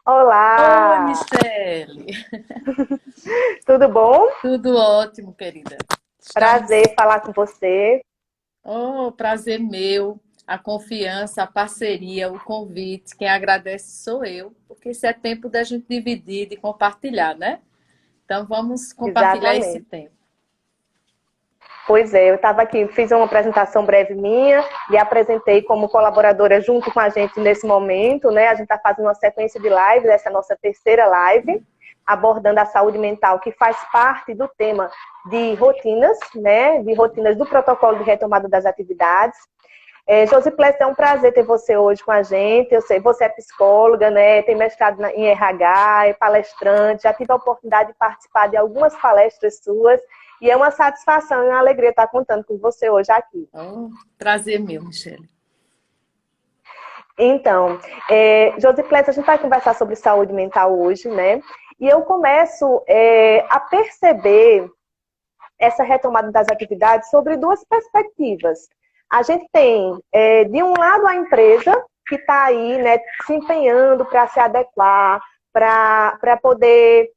Oi, Olá, Michele. tudo bom? Tudo ótimo, querida. Prazer Estamos. falar com você. Oh, prazer meu. A confiança, a parceria, o convite. Quem agradece sou eu, porque isso é tempo da gente dividir, de compartilhar, né? Então vamos compartilhar esse Exatamente. tempo. Pois é, eu estava aqui, fiz uma apresentação breve minha e apresentei como colaboradora junto com a gente nesse momento, né? A gente está fazendo uma sequência de lives, essa é a nossa terceira live, abordando a saúde mental, que faz parte do tema de rotinas, né? De rotinas do protocolo de retomada das atividades. Josiplessia, é um prazer ter você hoje com a gente. Eu sei, você é psicóloga, né? Tem mestrado em RH, é palestrante, já tive a oportunidade de participar de algumas palestras suas e é uma satisfação e uma alegria estar contando com você hoje aqui. Oh, prazer meu, Michele. Então, Josiplessia, a gente vai conversar sobre saúde mental hoje, né? E eu começo a perceber essa retomada das atividades sobre duas perspectivas. A gente tem, de um lado, a empresa que está aí, né, se empenhando para se adequar, para poder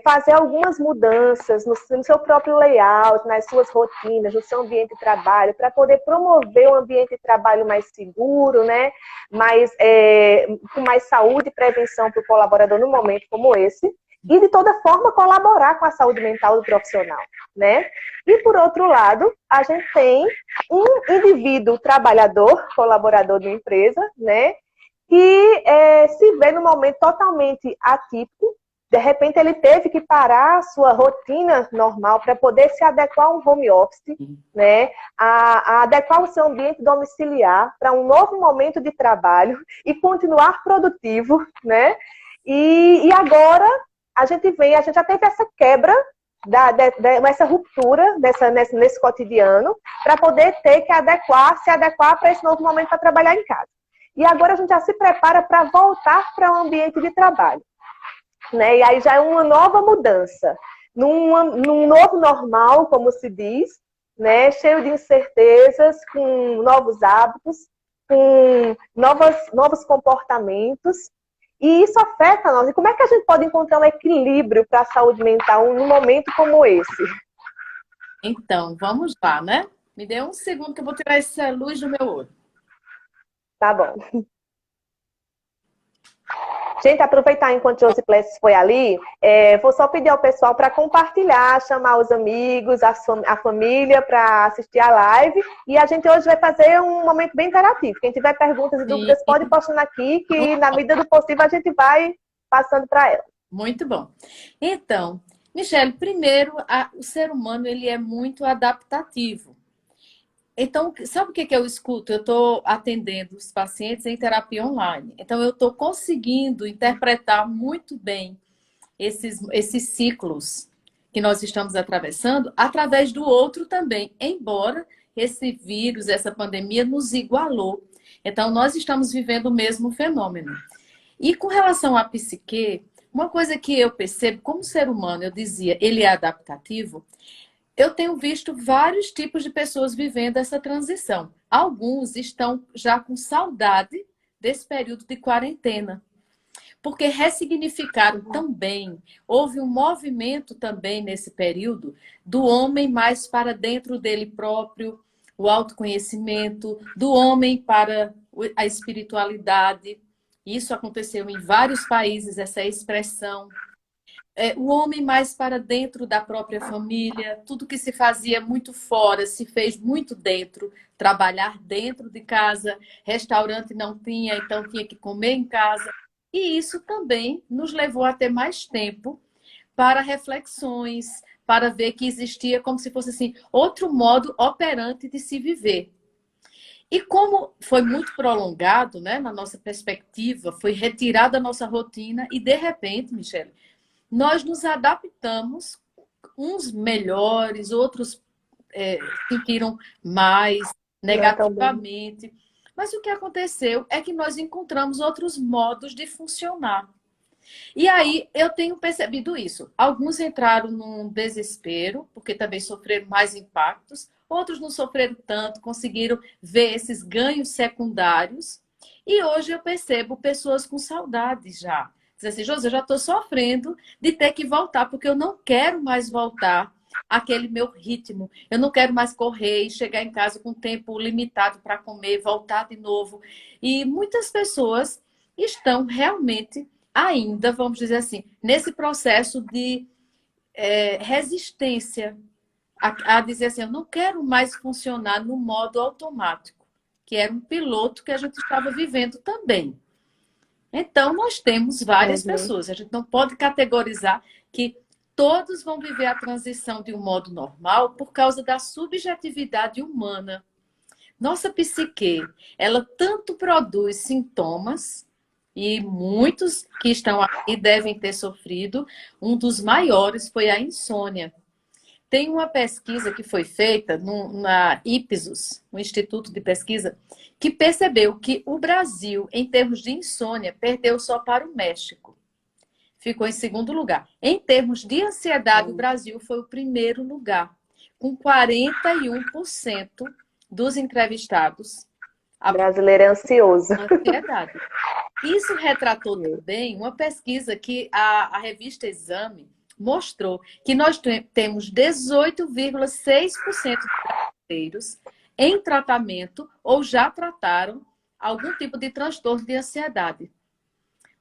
fazer algumas mudanças no seu próprio layout, nas suas rotinas, no seu ambiente de trabalho, para poder promover um ambiente de trabalho mais seguro, né, com mais saúde e prevenção para o colaborador num momento como esse, e de toda forma colaborar com a saúde mental do profissional, né? E por outro lado, a gente tem um indivíduo trabalhador, colaborador da empresa, né? Que se vê num momento totalmente atípico. De repente ele teve que parar a sua rotina normal para poder se adequar a um home office, né? A adequar o seu ambiente domiciliar para um novo momento de trabalho e continuar produtivo, né? E agora a gente já teve essa quebra, essa ruptura nesse cotidiano, para poder ter que se adequar para esse novo momento para trabalhar em casa. E agora a gente já se prepara para voltar para o ambiente de trabalho. Né? E aí já é uma nova mudança, num novo normal, como se diz, né? Cheio de incertezas, com novos hábitos, com novos comportamentos. E isso afeta nós. E como é que a gente pode encontrar um equilíbrio para a saúde mental num momento como esse? Então, vamos lá, né? Me dê um segundo que eu vou tirar essa luz do meu olho. Tá bom. Gente, aproveitar enquanto Josi Plessis foi ali, vou só pedir ao pessoal para compartilhar, chamar os amigos, a família para assistir a live. E a gente hoje vai fazer um momento bem interativo. Quem tiver perguntas e Sim, dúvidas pode ir postando aqui, muito que na bom. medida do possível a gente vai passando para ela. Muito bom. Então, Michele, primeiro, o ser humano ele é muito adaptativo. Então, sabe o que eu escuto? Eu estou atendendo os pacientes em terapia online. Então, eu estou conseguindo interpretar muito bem esses ciclos que nós estamos atravessando através do outro também, embora esse vírus, essa pandemia nos igualou. Então, nós estamos vivendo o mesmo fenômeno. E com relação à psique, uma coisa que eu percebo, como ser humano, eu dizia, ele é adaptativo, eu tenho visto vários tipos de pessoas vivendo essa transição. Alguns estão já com saudade desse período de quarentena, porque ressignificaram também. Houve um movimento também nesse período do homem mais para dentro dele próprio, o autoconhecimento, do homem para a espiritualidade. Isso aconteceu em vários países, essa expressão. O homem mais para dentro da própria família, tudo que se fazia muito fora, se fez muito dentro, trabalhar dentro de casa, restaurante não tinha, então tinha que comer em casa. E isso também nos levou a ter mais tempo para reflexões, para ver que existia como se fosse assim, outro modo operante de se viver. E como foi muito prolongado, né, na nossa perspectiva, foi retirada a nossa rotina e, de repente, Michele, nós nos adaptamos, uns melhores, outros sentiram mais Não, também. negativamente. Mas o que aconteceu é que nós encontramos outros modos de funcionar. E aí eu tenho percebido isso. Alguns entraram num desespero, porque também sofreram mais impactos, outros não sofreram tanto, conseguiram ver esses ganhos secundários. E hoje eu percebo pessoas com saudade já. Diz assim, Josi, eu já estou sofrendo de ter que voltar, porque eu não quero mais voltar àquele meu ritmo. Eu não quero mais correr e chegar em casa com tempo limitado para comer, voltar de novo. E muitas pessoas estão realmente ainda, vamos dizer assim, nesse processo de resistência a dizer assim, eu não quero mais funcionar no modo automático, que era um piloto que a gente estava vivendo também. Então, nós temos várias Uhum. pessoas. A gente não pode categorizar que todos vão viver a transição de um modo normal por causa da subjetividade humana. Nossa psique, ela tanto produz sintomas, e muitos que estão aqui devem ter sofrido. Um dos maiores foi a insônia. Tem uma pesquisa que foi feita na Ipsos, um instituto de pesquisa, que percebeu que o Brasil, em termos de insônia, perdeu só para o México. Ficou em segundo lugar. Em termos de ansiedade, o Brasil foi o primeiro lugar, com 41% dos entrevistados Brasileiro é ansioso. ansiedade. Isso retratou também uma pesquisa que a revista Exame mostrou que nós temos 18,6% de brasileiros em tratamento ou já trataram algum tipo de transtorno de ansiedade.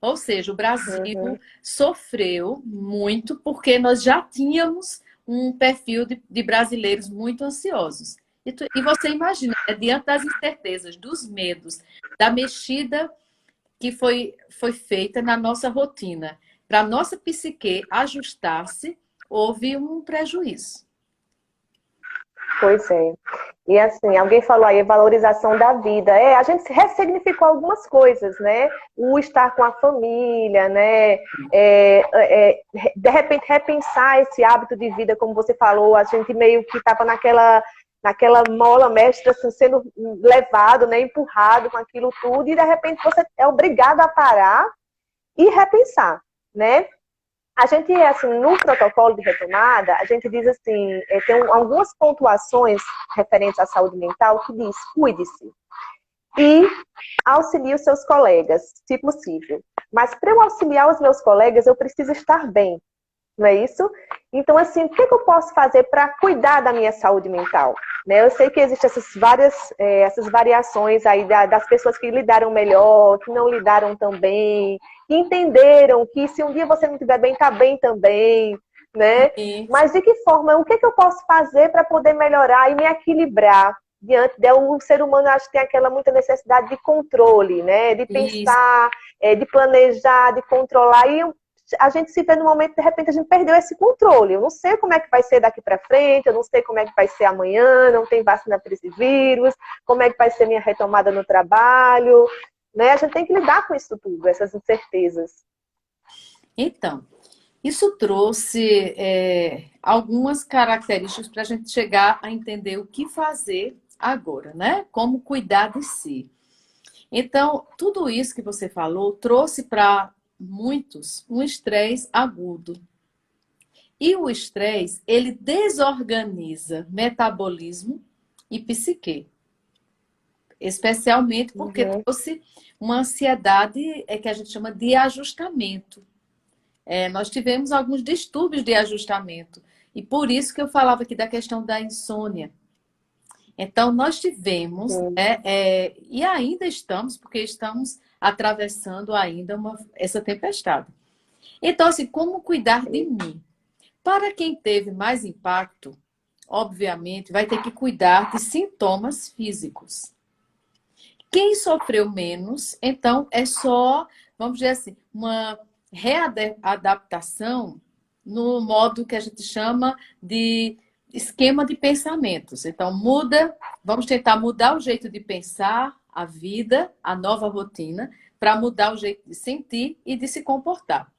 Ou seja, o Brasil Uhum. sofreu muito porque nós já tínhamos um perfil de brasileiros muito ansiosos. E você imagina, né, diante das incertezas, dos medos, da mexida que foi feita na nossa rotina, para a nossa psique ajustar-se, houve um prejuízo. Pois é. E assim, alguém falou aí, valorização da vida. A gente ressignificou algumas coisas, né? O estar com a família, né? De repente, repensar esse hábito de vida, como você falou, a gente meio que estava naquela mola mestra, assim, sendo levado, né? Empurrado com aquilo tudo, e de repente você é obrigado a parar e repensar, né? A gente, assim, no protocolo de retomada, a gente diz assim, tem algumas pontuações referentes à saúde mental que diz, cuide-se e auxilie os seus colegas, se possível. Mas para eu auxiliar os meus colegas, eu preciso estar bem, não é isso? Então, assim, o que eu posso fazer para cuidar da minha saúde mental? Né? Eu sei que existem essas variações aí das pessoas que lidaram melhor, que não lidaram tão bem, que entenderam que se um dia você não estiver bem, está bem também, né? E, Mas de que forma, o que eu posso fazer para poder melhorar e me equilibrar? O ser humano, acho que tem aquela muita necessidade de controle, né? De e, pensar, de planejar, de controlar. E a gente se vê no momento, de repente, a gente perdeu esse controle. Eu não sei como é que vai ser daqui para frente, eu não sei como é que vai ser amanhã, não tem vacina para esse vírus, como é que vai ser minha retomada no trabalho, né? A gente tem que lidar com isso tudo, essas incertezas. então, isso trouxe algumas características para a gente chegar a entender o que fazer agora, né? Como cuidar de si. Então, tudo isso que você falou trouxe para muitos um estresse agudo. E o estresse, ele desorganiza metabolismo e psique, especialmente porque Uhum. trouxe uma ansiedade que a gente chama de ajustamento. Nós tivemos alguns distúrbios de ajustamento. E por isso que eu falava aqui da questão da insônia. Então, nós tivemos, Sim. né, e ainda estamos, porque estamos atravessando ainda essa tempestade. Então, assim, como cuidar de mim? Para quem teve mais impacto, obviamente, vai ter que cuidar de sintomas físicos. Quem sofreu menos, então, é só, vamos dizer assim, uma readaptação no modo que a gente chama de esquema de pensamentos. Então, vamos tentar mudar o jeito de pensar a vida, a nova rotina, para mudar o jeito de sentir e de se comportar.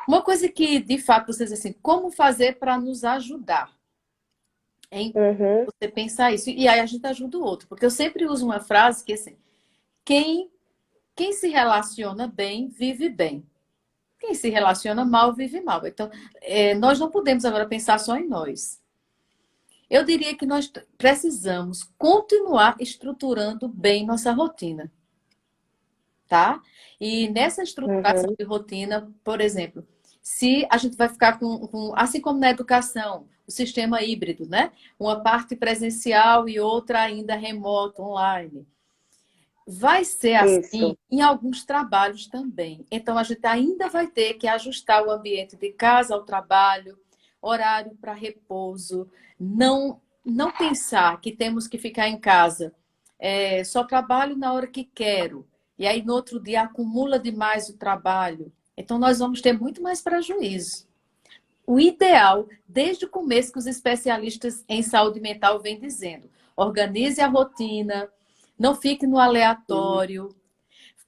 Uma coisa que, de fato, vocês assim, como fazer para nos ajudar em Uhum. você pensar isso? E aí a gente ajuda o outro, porque eu sempre uso uma frase que assim, quem, quem se relaciona bem, vive bem. Quem se relaciona mal, vive mal. Então, nós não podemos agora pensar só em nós. Eu diria que nós precisamos continuar estruturando bem nossa rotina. tá? E nessa estruturação Uhum. de rotina, por exemplo, se a gente vai ficar assim como na educação, o sistema híbrido, né? Uma parte presencial e outra ainda remoto, online. Vai ser assim Isso. em alguns trabalhos também. Então, a gente ainda vai ter que ajustar o ambiente de casa ao trabalho, horário para repouso, não pensar que temos que ficar em casa. Só trabalho na hora que quero. E aí, no outro dia, acumula demais o trabalho. Então, nós vamos ter muito mais prejuízo. O ideal, desde o começo que os especialistas em saúde mental vêm dizendo, organize a rotina, não fique no aleatório,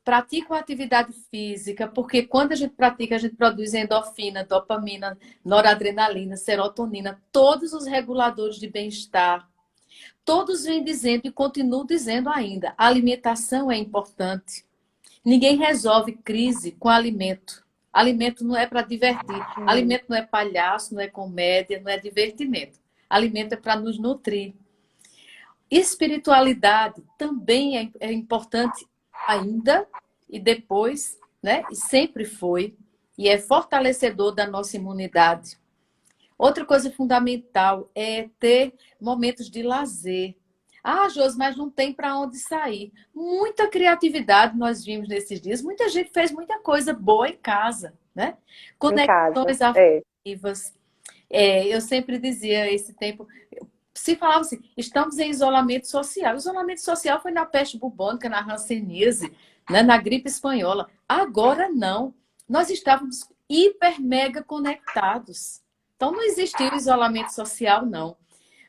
pratique uma atividade física, porque quando a gente pratica, a gente produz endorfina, dopamina, noradrenalina, serotonina, todos os reguladores de bem-estar. Todos vêm dizendo e continuam dizendo ainda, a alimentação é importante. Ninguém resolve crise com alimento. Alimento não é para divertir. Hum. Alimento não é palhaço, não é comédia, não é divertimento. Alimento é para nos nutrir. Espiritualidade também é importante ainda e depois, né? E sempre foi. E é fortalecedor da nossa imunidade. Outra coisa fundamental é ter momentos de lazer. Ah, Josi, mas não tem para onde sair. Muita criatividade nós vimos nesses dias. Muita gente fez muita coisa boa em casa, né? Em casa. Conexões É. afetivas. Eu sempre dizia esse tempo, se falava assim, estamos em isolamento social. O isolamento social foi na peste bubônica, na hanseníase, né? Na gripe espanhola. Agora não. Nós estávamos hiper mega conectados. Então não existiu isolamento social, não.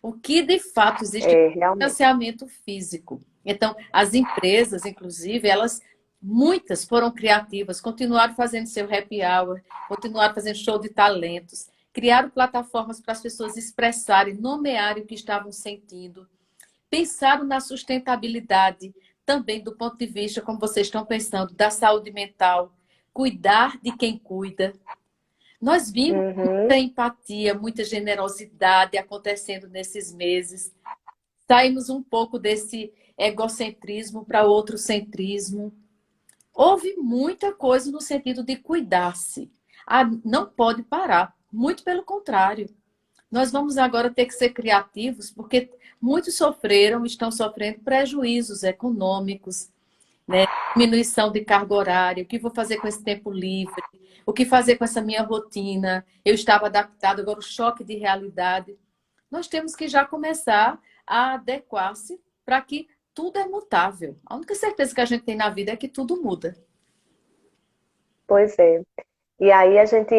O que de fato existe é É, realmente. distanciamento físico. Então, as empresas, inclusive, muitas foram criativas, continuaram fazendo seu happy hour, continuaram fazendo show de talentos, criaram plataformas para as pessoas expressarem, nomearem o que estavam sentindo, pensaram na sustentabilidade, também do ponto de vista, como vocês estão pensando, da saúde mental, cuidar de quem cuida. Nós vimos Uhum. muita empatia, muita generosidade acontecendo nesses meses. Saímos um pouco desse egocentrismo para outrocentrismo. Houve muita coisa no sentido de cuidar-se. Não pode parar. Muito pelo contrário. Nós vamos agora ter que ser criativos, porque muitos sofreram, estão sofrendo prejuízos econômicos, né? Diminuição de carga horária, o que vou fazer com esse tempo livre, o que fazer com essa minha rotina. Eu estava adaptado, agora o choque de realidade. Nós temos que já começar a adequar-se para que tudo é mutável. A única certeza que a gente tem na vida é que tudo muda. Pois é. E aí a gente,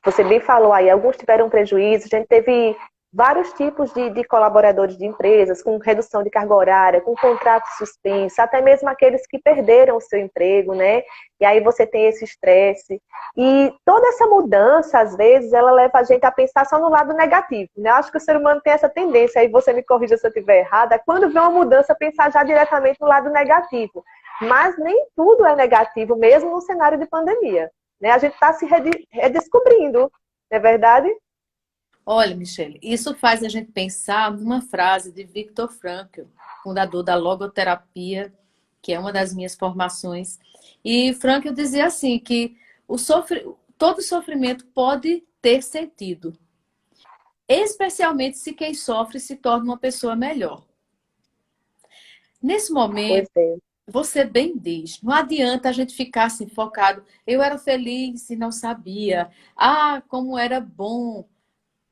você bem falou aí, alguns tiveram prejuízo, a gente teve vários tipos de colaboradores de empresas, com redução de carga horária, com contrato suspenso, até mesmo aqueles que perderam o seu emprego, né? E aí você tem esse estresse. E toda essa mudança, às vezes, ela leva a gente a pensar só no lado negativo, né? Eu acho que o ser humano tem essa tendência, aí você me corrija se eu estiver errada, quando vê uma mudança, pensar já diretamente no lado negativo. Mas nem tudo é negativo, mesmo no cenário de pandemia. Né? A gente está se redescobrindo, não é verdade? Olha, Michele, isso faz a gente pensar numa frase de Viktor Frankl, fundador da logoterapia, que é uma das minhas formações. E Frankl dizia assim que todo sofrimento pode ter sentido, especialmente se quem sofre se torna uma pessoa melhor. Nesse Pois momento, é. você bem diz, não adianta a gente ficar assim focado. Eu era feliz e não sabia. Ah, como era bom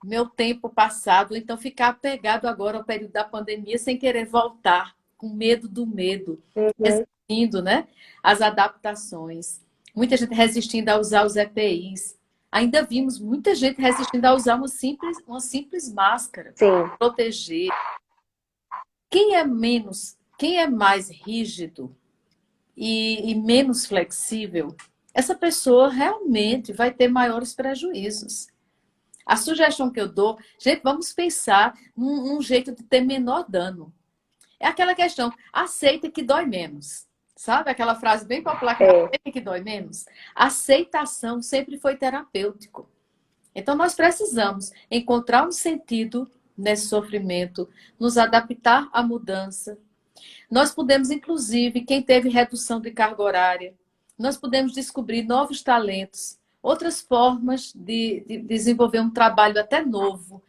meu tempo passado, então ficar apegado agora ao período da pandemia sem querer voltar, com medo do medo, Uhum. resistindo, né? Às adaptações. Muita gente resistindo a usar os EPIs. Ainda vimos muita gente resistindo a usar uma simples máscara, Sim, proteger. Quem é mais rígido e menos flexível, essa pessoa realmente vai ter maiores prejuízos. A sugestão que eu dou, gente, vamos pensar num jeito de ter menor dano. É aquela questão, aceita que dói menos. Sabe aquela frase bem popular que é é. aceita que dói menos? Aceitação sempre foi terapêutico. Então nós precisamos encontrar um sentido nesse sofrimento, nos adaptar à mudança, Nós podemos, inclusive, quem teve redução de carga horária, nós podemos descobrir novos talentos, outras formas de desenvolver um trabalho até novo.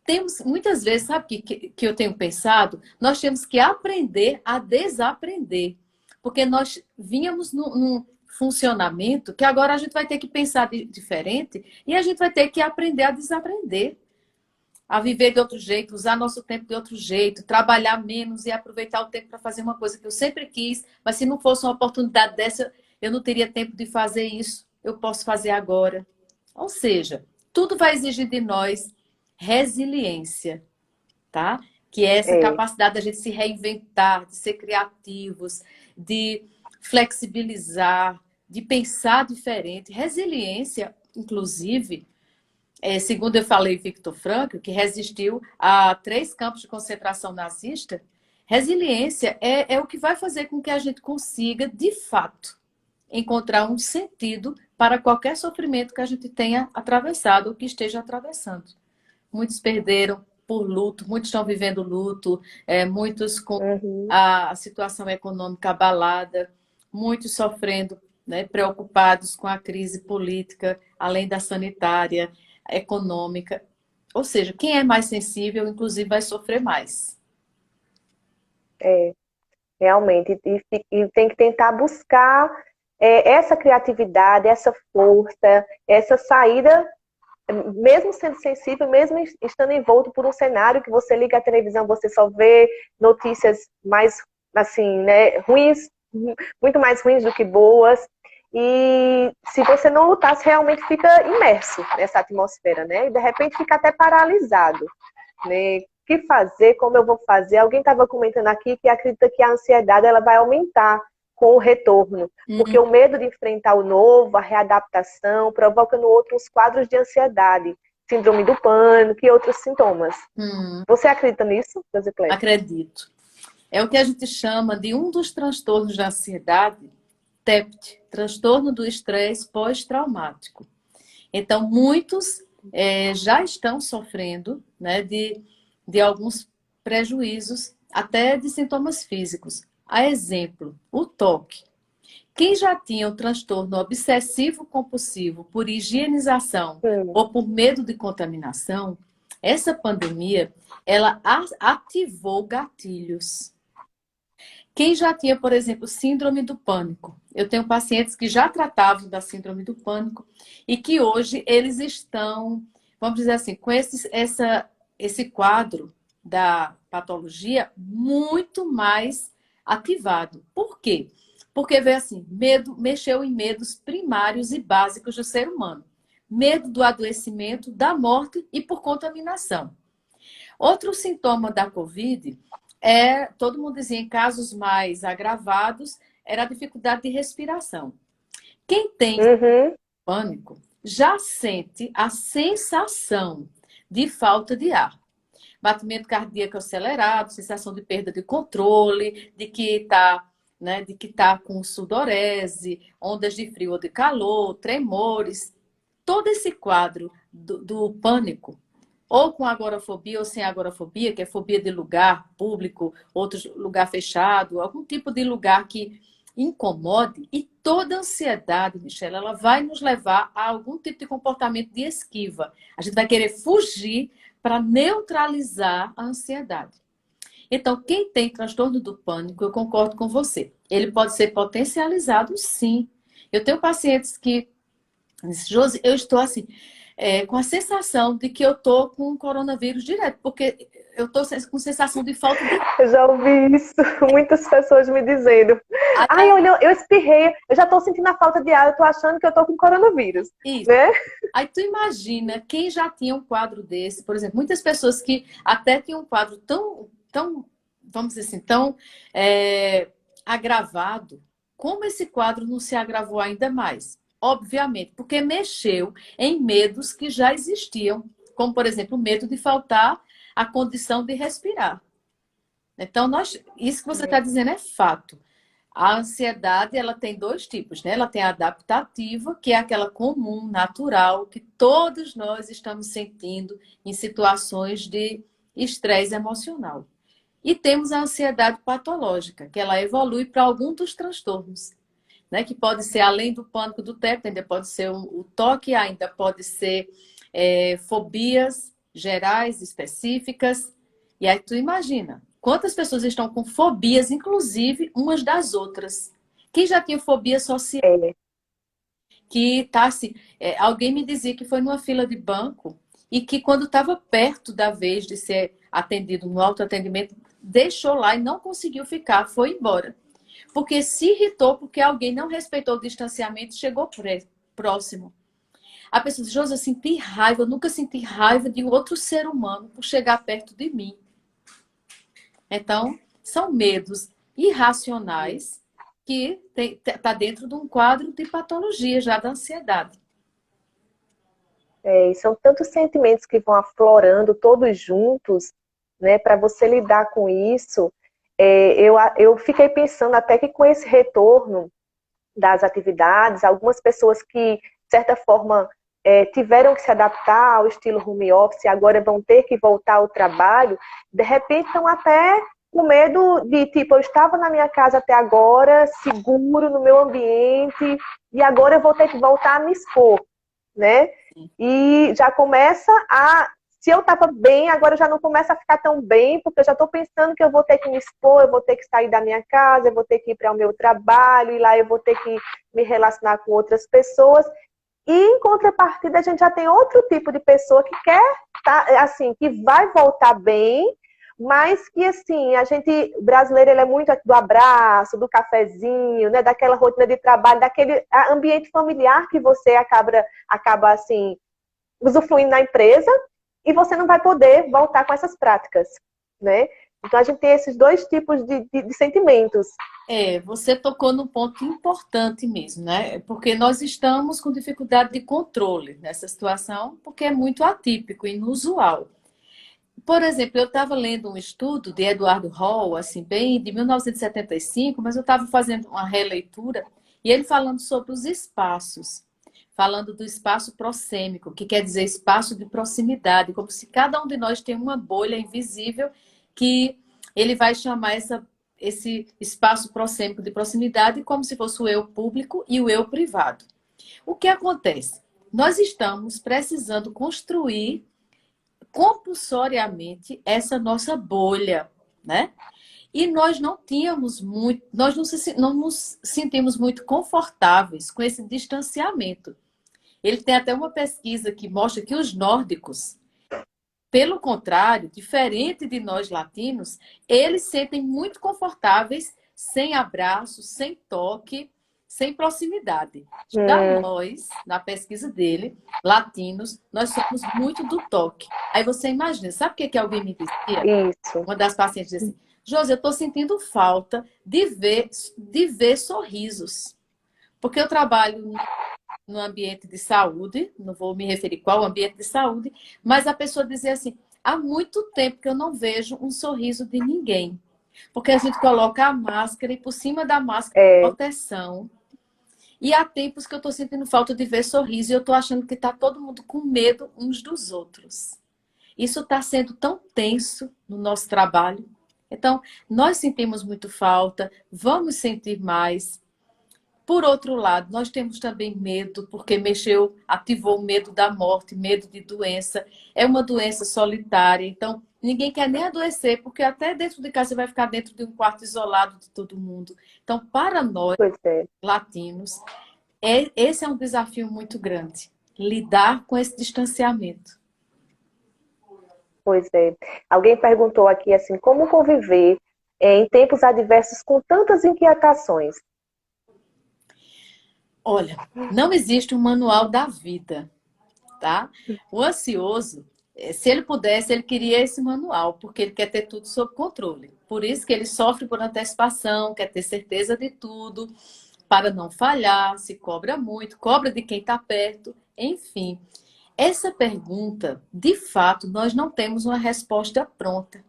Temos, muitas vezes, sabe o que eu tenho pensado? Nós temos que aprender a desaprender. Porque nós vínhamos num funcionamento que agora a gente vai ter que pensar diferente e a gente vai ter que aprender a desaprender. A viver de outro jeito, usar nosso tempo de outro jeito, trabalhar menos e aproveitar o tempo para fazer uma coisa que eu sempre quis, mas se não fosse uma oportunidade dessa, eu não teria tempo de fazer isso. Eu posso fazer agora. Ou seja, tudo vai exigir de nós resiliência, tá? Que é essa É, capacidade da gente se reinventar, de ser criativos, de flexibilizar, de pensar diferente. Resiliência, inclusive, segundo eu falei, Viktor Frankl, que resistiu a 3 campos de concentração nazista, resiliência é o que vai fazer com que a gente consiga, de fato, encontrar um sentido para qualquer sofrimento que a gente tenha atravessado ou que esteja atravessando. Muitos perderam por luto, muitos estão vivendo luto, muitos com uhum, a situação econômica abalada, muitos sofrendo, né, preocupados com a crise política, além da sanitária, econômica. Ou seja, quem é mais sensível, inclusive, vai sofrer mais. é, realmente. E tem que tentar buscar essa criatividade, essa força, essa saída, mesmo sendo sensível, mesmo estando envolto por um cenário que você liga a televisão, você só vê notícias mais, assim, né, ruins, muito mais ruins do que boas. E se você não lutar, você realmente fica imerso nessa atmosfera, né? E de repente fica até paralisado, né? O que fazer? Como eu vou fazer? Alguém estava comentando aqui que acredita que a ansiedade ela vai aumentar com o retorno, porque o medo de enfrentar o novo, a readaptação, provoca no outro os quadros de ansiedade, síndrome do pânico e outros sintomas. Você acredita nisso, Josicléia? Acredito. É o que a gente chama de um dos transtornos da ansiedade, TEPT, transtorno do estresse pós-traumático. Então, muitos já estão sofrendo, né, de alguns prejuízos, até de sintomas físicos. A exemplo, o toque. Quem já tinha o transtorno obsessivo-compulsivo por higienização Sim. ou por medo de contaminação, essa pandemia, ela ativou gatilhos. Quem já tinha, por exemplo, síndrome do pânico. Eu tenho pacientes que já tratavam da síndrome do pânico e que hoje eles estão, vamos dizer assim, com esse quadro da patologia muito mais ativado. Por quê? Porque veio assim, medo, mexeu em medos primários e básicos do ser humano. Medo do adoecimento, da morte e por contaminação. Outro sintoma da Covid todo mundo dizia, em casos mais agravados, era a dificuldade de respiração. Quem tem Uhum. pânico já sente a sensação de falta de ar. Batimento cardíaco acelerado, sensação de perda de controle, de que está, né, de que tá com sudorese, ondas de frio ou de calor, tremores. Todo esse quadro do pânico, ou com agorafobia ou sem agorafobia, que é fobia de lugar público, outro lugar fechado, algum tipo de lugar que incomode, e toda ansiedade, Michelle, ela vai nos levar a algum tipo de comportamento de esquiva. A gente vai querer fugir para neutralizar a ansiedade. Então, quem tem transtorno do pânico, eu concordo com você. Ele pode ser potencializado, sim. Eu tenho pacientes que dizem, Josi, eu estou assim, com a sensação de que eu estou com coronavírus direto, porque eu estou com sensação de falta de... Eu já ouvi isso, muitas pessoas me dizendo. Ai, eu espirrei, eu já estou sentindo a falta de ar, eu estou achando que eu estou com coronavírus, Isso. né? Aí tu imagina quem já tinha um quadro desse, por exemplo, muitas pessoas que até tinham um quadro tão, vamos dizer assim, tão agravado, como esse quadro não se agravou ainda mais? Obviamente, porque mexeu em medos que já existiam, como, por exemplo, o medo de faltar a condição de respirar. Então, isso que você está dizendo é fato. A ansiedade, ela tem 2 tipos, né? Ela tem a adaptativa, que é aquela comum, natural, que todos nós estamos sentindo em situações de estresse emocional. E temos a ansiedade patológica, que ela evolui para algum dos transtornos, né? Que pode ser, além do pânico do TEP, ainda pode ser o toque, ainda pode ser fobias gerais, específicas. E aí tu imagina, quantas pessoas estão com fobias, inclusive umas das outras. Quem já tinha fobia social? É, Que tá assim, alguém me dizia que foi numa fila de banco e que quando estava perto da vez de ser atendido no autoatendimento, deixou lá e não conseguiu ficar, foi embora. Porque se irritou porque alguém não respeitou o distanciamento e chegou próximo. A pessoa diz, Josi, eu senti raiva, eu nunca senti raiva de outro ser humano por chegar perto de mim. Então, são medos irracionais que está dentro de um quadro de patologia já da ansiedade. e são tantos sentimentos que vão aflorando todos juntos, né, para você lidar com isso. Eu fiquei pensando até que com esse retorno das atividades, algumas pessoas que, de certa forma, tiveram que se adaptar ao estilo home office e agora vão ter que voltar ao trabalho, de repente estão até com medo de, tipo, eu estava na minha casa até agora, seguro no meu ambiente, e agora eu vou ter que voltar a me expor, né? E já começa a... Se eu estava bem, agora já não começa a ficar tão bem, porque eu já estou pensando que eu vou ter que me expor, eu vou ter que sair da minha casa, eu vou ter que ir para o meu trabalho, e lá eu vou ter que me relacionar com outras pessoas. E, em contrapartida, a gente já tem outro tipo de pessoa que quer, assim, que vai voltar bem, mas que, assim, o brasileiro, ele é muito do abraço, do cafezinho, né, daquela rotina de trabalho, daquele ambiente familiar que você acaba assim, usufruindo na empresa, e você não vai poder voltar com essas práticas, né? Então, a gente tem esses dois tipos de sentimentos. Você tocou num ponto importante mesmo, né? Porque nós estamos com dificuldade de controle nessa situação, porque é muito atípico, inusual. Por exemplo, eu estava lendo um estudo de Eduardo Hall, assim, bem de 1975, mas eu estava fazendo uma releitura, e ele falando sobre os espaços, falando do espaço proxêmico, que quer dizer espaço de proximidade, como se cada um de nós tem uma bolha invisível que ele vai chamar esse espaço proxêmico de proximidade como se fosse o eu público e o eu privado. O que acontece? Nós estamos precisando construir compulsoriamente essa nossa bolha, né? E nós não tínhamos muito, não nos sentimos muito confortáveis com esse distanciamento. Ele tem até uma pesquisa que mostra que os nórdicos, pelo contrário, diferente de nós latinos, eles se sentem muito confortáveis sem abraço, sem toque, sem proximidade. Já nós, na pesquisa dele, latinos, nós somos muito do toque. Aí você imagina, sabe o que alguém me dizia? Isso. Uma das pacientes disse assim, Josi, eu estou sentindo falta de ver sorrisos. Porque eu trabalho no ambiente de saúde, não vou me referir qual ambiente de saúde, mas a pessoa dizia assim, há muito tempo que eu não vejo um sorriso de ninguém. Porque a gente coloca a máscara e por cima da máscara proteção. E há tempos que eu estou sentindo falta de ver sorriso e eu estou achando que está todo mundo com medo uns dos outros. Isso está sendo tão tenso no nosso trabalho. Então, nós sentimos muito falta, vamos sentir mais. Por outro lado, nós temos também medo, porque ativou o medo da morte, medo de doença. É uma doença solitária, então ninguém quer nem adoecer, porque até dentro de casa você vai ficar dentro de um quarto isolado de todo mundo. Então, para nós, latinos, esse é um desafio muito grande, lidar com esse distanciamento. Pois é. Alguém perguntou aqui assim, como conviver em tempos adversos com tantas inquietações? Olha, não existe um manual da vida, tá? O ansioso, se ele pudesse, ele queria esse manual, porque ele quer ter tudo sob controle. Por isso que ele sofre por antecipação, quer ter certeza de tudo, para não falhar, se cobra muito, cobra de quem está perto, enfim. Essa pergunta, de fato, nós não temos uma resposta pronta.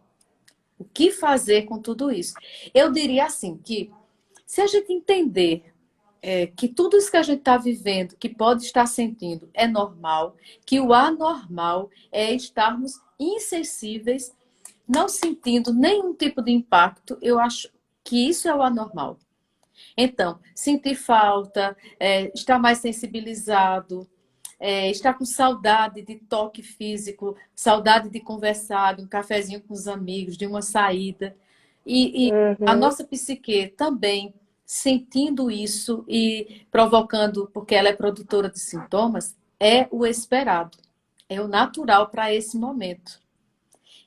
O que fazer com tudo isso? Eu diria assim, que se a gente entender que tudo isso que a gente está vivendo, que pode estar sentindo, é normal, que o anormal é estarmos insensíveis não sentindo nenhum tipo de impacto, eu acho que isso é o anormal. Então, sentir falta, estar mais sensibilizado, estar com saudade de toque físico, saudade de conversar, de um cafezinho com os amigos, de uma saída. E a Uhum, nossa psique também sentindo isso e provocando, porque ela é produtora de sintomas, é o esperado, é o natural para esse momento.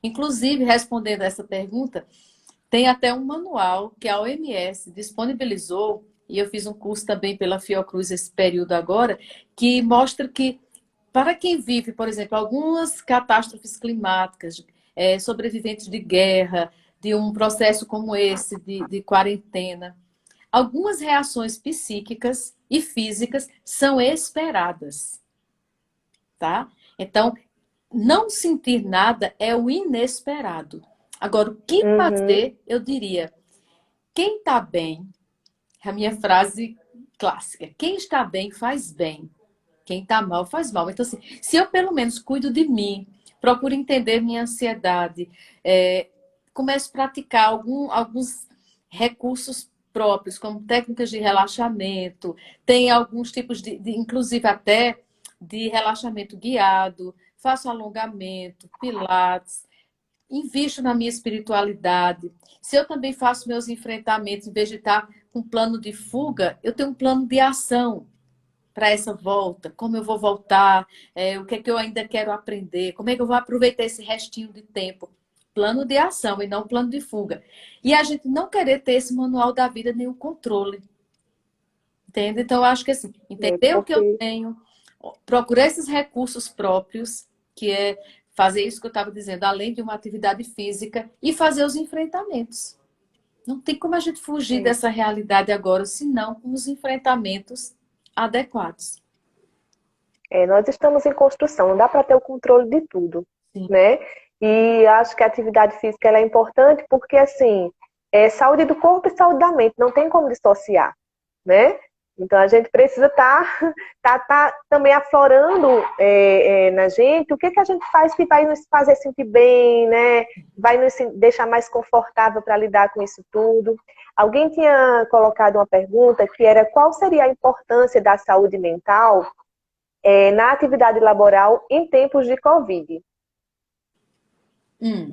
Inclusive, respondendo a essa pergunta, tem até um manual que a OMS disponibilizou, e eu fiz um curso também pela Fiocruz esse período agora, que mostra que para quem vive, por exemplo, algumas catástrofes climáticas, sobreviventes de guerra, de um processo como esse, de quarentena, algumas reações psíquicas e físicas são esperadas, tá? Então, não sentir nada é o inesperado. Agora, o que uhum. fazer, eu diria, quem está bem, a minha frase clássica, quem está bem faz bem, quem está mal faz mal. Então, assim, se eu pelo menos cuido de mim, procuro entender minha ansiedade, começo a praticar alguns recursos próprios, como técnicas de relaxamento, tem alguns tipos inclusive até de relaxamento guiado, faço alongamento, pilates, invisto na minha espiritualidade. Se eu também faço meus enfrentamentos, em vez de estar com um plano de fuga, eu tenho um plano de ação para essa volta, como eu vou voltar, o que é que eu ainda quero aprender, como é que eu vou aproveitar esse restinho de tempo. Plano de ação e não plano de fuga. E a gente não querer ter esse manual da vida nem o controle. Entende? Então, eu acho que assim, entender o que eu Porque tenho, procurar esses recursos próprios, que é fazer isso que eu estava dizendo, além de uma atividade física, e fazer os enfrentamentos. Não tem como a gente fugir é, dessa realidade agora, senão com os enfrentamentos adequados. nós estamos em construção, não dá para ter o controle de tudo, Sim. né? E acho que a atividade física ela é importante porque, assim, é saúde do corpo e saúde da mente, não tem como dissociar, né? Então a gente precisa estar tá também aflorando na gente o que, que a gente faz que vai nos fazer sentir bem, né? Vai nos deixar mais confortável para lidar com isso tudo. Alguém tinha colocado uma pergunta que era qual seria a importância da saúde mental na atividade laboral em tempos de Covid. Hum.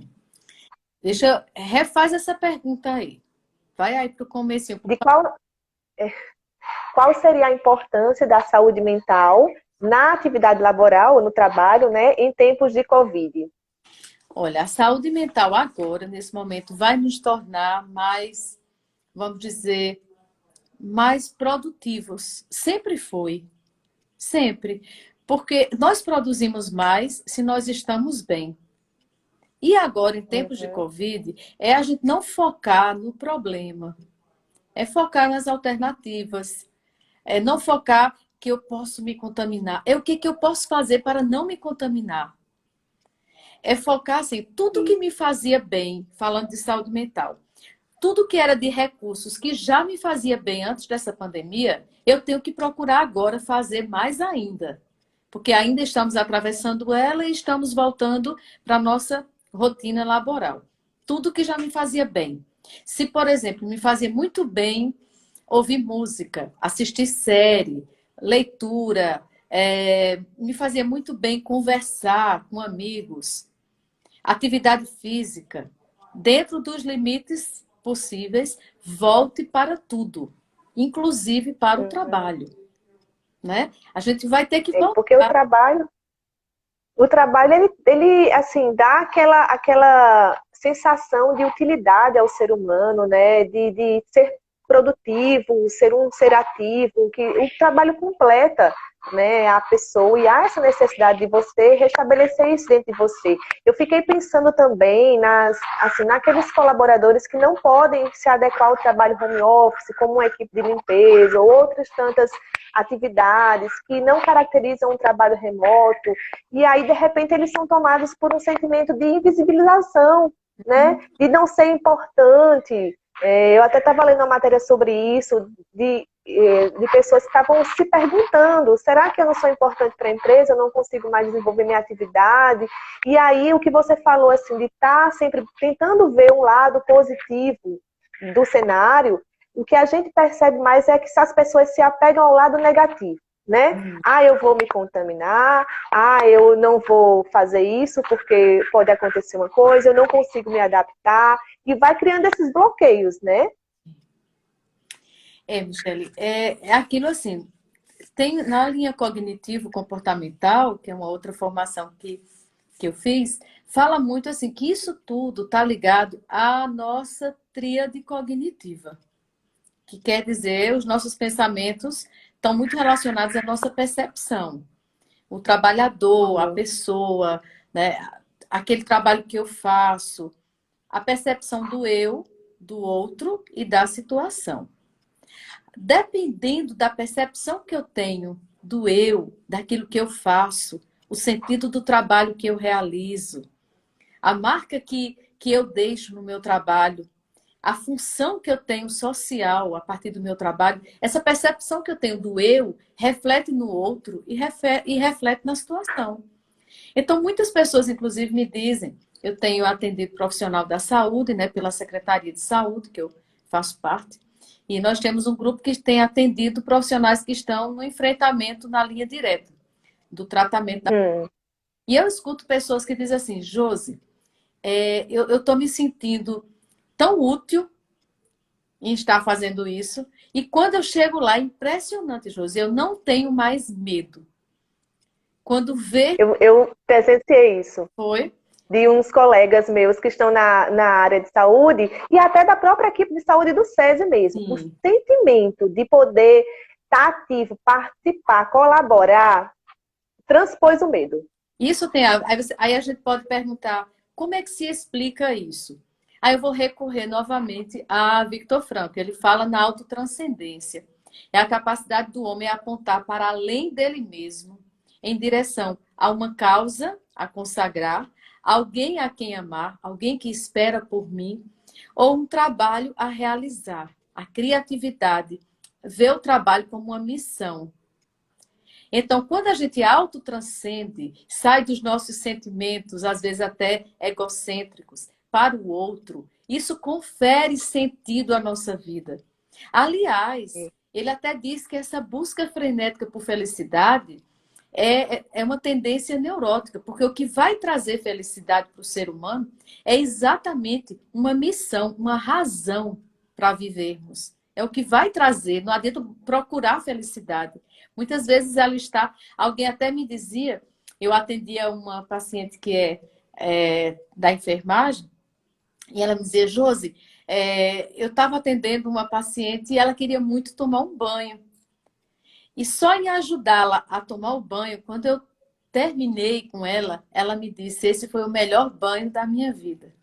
Refaz essa pergunta aí. Vai aí para o comecinho. De qual seria a importância da saúde mental na atividade laboral, no trabalho, né, em tempos de Covid? Olha, a saúde mental agora, nesse momento, vai nos tornar mais, vamos dizer, mais produtivos. Sempre foi. Sempre. Porque nós produzimos mais se nós estamos bem. E agora, em tempos de Uhum. Covid, é a gente não focar no problema, é focar nas alternativas, é não focar que eu posso me contaminar, é o que, que eu posso fazer para não me contaminar. É focar assim, tudo que me fazia bem, falando de saúde mental, tudo que era de recursos que já me fazia bem antes dessa pandemia, eu tenho que procurar agora fazer mais ainda. Porque ainda estamos atravessando ela e estamos voltando para a nossa rotina laboral. Tudo que já me fazia bem. Se, por exemplo, me fazia muito bem ouvir música, assistir série, leitura, me fazia muito bem conversar com amigos, atividade física, dentro dos limites possíveis, volte para tudo, inclusive para o Uhum. trabalho, né? A gente vai ter que Porque voltar. o trabalho ele assim, dá aquela sensação de utilidade ao ser humano, né? De ser produtivo, ser um ser ativo, que o trabalho completa, né, a pessoa e há essa necessidade de você restabelecer isso dentro de você. Eu fiquei pensando também assim, naqueles colaboradores que não podem se adequar ao trabalho home office, como uma equipe de limpeza ou outras tantas atividades que não caracterizam um trabalho remoto, e aí, de repente, eles são tomados por um sentimento de invisibilização, né? De não ser importante. Eu até estava lendo uma matéria sobre isso, de de pessoas que estavam se perguntando, será que eu não sou importante para a empresa, eu não consigo mais desenvolver minha atividade? E aí o que você falou, assim, de estar sempre tentando ver um lado positivo do cenário, o que a gente percebe mais é que se as pessoas se apegam ao lado negativo, né? Ah, eu vou me contaminar, ah, eu não vou fazer isso porque pode acontecer uma coisa, eu não consigo me adaptar, e vai criando esses bloqueios, né? Michele, é aquilo assim, tem na linha cognitivo-comportamental, que é uma outra formação que eu fiz, fala muito assim, que isso tudo está ligado à nossa tríade cognitiva, que quer dizer, os nossos pensamentos estão muito relacionados à nossa percepção. O trabalhador, a pessoa, né, aquele trabalho que eu faço, a percepção do eu, do outro e da situação. Dependendo da percepção que eu tenho do eu, daquilo que eu faço, o sentido do trabalho que eu realizo, a marca que eu deixo no meu trabalho, a função que eu tenho social a partir do meu trabalho, essa percepção que eu tenho do eu reflete no outro e reflete na situação. Então, muitas pessoas, inclusive, me dizem, eu tenho atendido profissional da saúde, né, pela Secretaria de Saúde, que eu faço parte, e nós temos um grupo que tem atendido profissionais que estão no enfrentamento na linha direta do tratamento. E eu escuto pessoas que dizem assim, Josi, eu estou me sentindo tão útil em estar fazendo isso, e quando eu chego lá, é impressionante, Josi, eu não tenho mais medo. Quando vê... Eu presenciei isso. Foi... De uns colegas meus que estão na área de saúde e até da própria equipe de saúde do SESI mesmo. Sim. O sentimento de poder estar ativo, participar, colaborar, transpôs o medo. Isso tem... Aí a gente pode perguntar, como é que se explica isso? Aí eu vou recorrer novamente a Viktor Frankl. Ele fala na autotranscendência. É a capacidade do homem a apontar para além dele mesmo, em direção a uma causa a consagrar, alguém a quem amar, alguém que espera por mim, ou um trabalho a realizar. A criatividade vê o trabalho como uma missão. Então, quando a gente autotranscende, sai dos nossos sentimentos, às vezes até egocêntricos, para o outro, isso confere sentido à nossa vida. Aliás, ele até diz que essa busca frenética por felicidade é uma tendência neurótica, porque o que vai trazer felicidade para o ser humano é exatamente uma missão, uma razão para vivermos. É o que vai trazer, não adianta procurar felicidade. Muitas vezes ela está... Alguém até me dizia, eu atendia uma paciente que é da enfermagem, e ela me dizia, Josi, eu estava atendendo uma paciente e ela queria muito tomar um banho. E só em ajudá-la a tomar o banho, quando eu terminei com ela, ela me disse, esse foi o melhor banho da minha vida.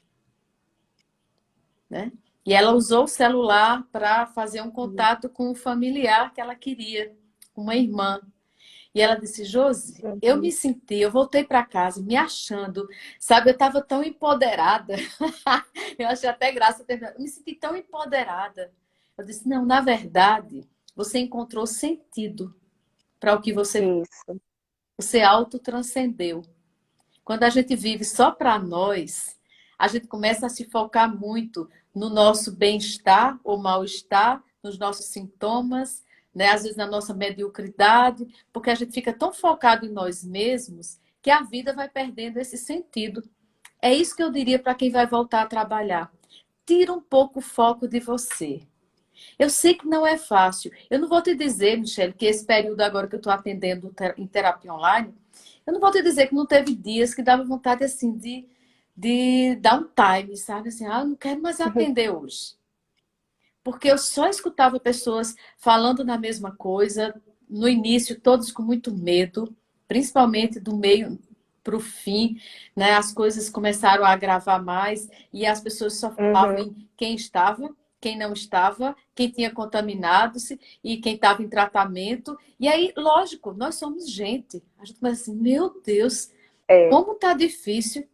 Né? E ela usou o celular para fazer um contato com o familiar que ela queria, uma irmã. E ela disse, Josi, eu voltei para casa me achando, sabe, eu estava tão empoderada. Eu achei até graça, eu me senti tão empoderada. Eu disse, não, na verdade, você encontrou sentido para o que você fez. Você autotranscendeu. Quando a gente vive só para nós, a gente começa a se focar muito no nosso bem-estar ou mal-estar, nos nossos sintomas, né? Às vezes na nossa mediocridade, porque a gente fica tão focado em nós mesmos que a vida vai perdendo esse sentido. É isso que eu diria para quem vai voltar a trabalhar. Tira um pouco o foco de você. Eu sei que não é fácil. Eu não vou te dizer, Michele, que esse período agora que eu estou atendendo em terapia online, eu não vou te dizer que não teve dias que dava vontade assim de dar um time, sabe? Assim, eu não quero mais atender hoje. Porque eu só escutava pessoas falando na mesma coisa, no início todos com muito medo, principalmente do meio para o fim, né? As coisas começaram a agravar mais e as pessoas só falavam em quem estava, quem não estava, quem tinha contaminado-se e quem estava em tratamento. E aí, lógico, nós somos gente. A gente começa assim, meu Deus, como está difícil.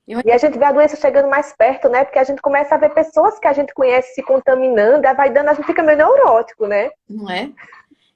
Eu E a ainda gente vê a doença chegando mais perto, né? Porque a gente começa a ver pessoas que a gente conhece se contaminando, aí vai dando, a gente fica meio neurótico, né? não é?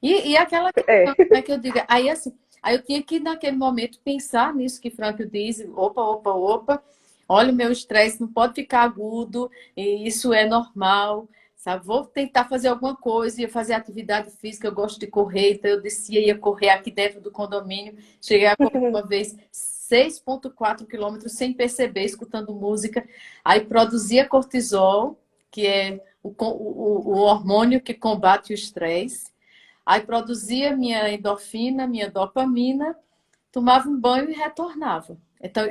E aquela questão, É. como é que eu digo? Aí assim, aí eu tinha que naquele momento pensar nisso que Frank diz, opa, opa, opa, olha o meu estresse, não pode ficar agudo, e isso é normal, sabe? Vou tentar fazer alguma coisa, ia fazer atividade física, eu gosto de correr, então eu descia, ia correr aqui dentro do condomínio, cheguei a correr uma vez 6,4 quilômetros sem perceber, escutando música, aí produzia cortisol, que é o hormônio que combate o estresse. Aí produzia minha endorfina, minha dopamina, tomava um banho e retornava. Então,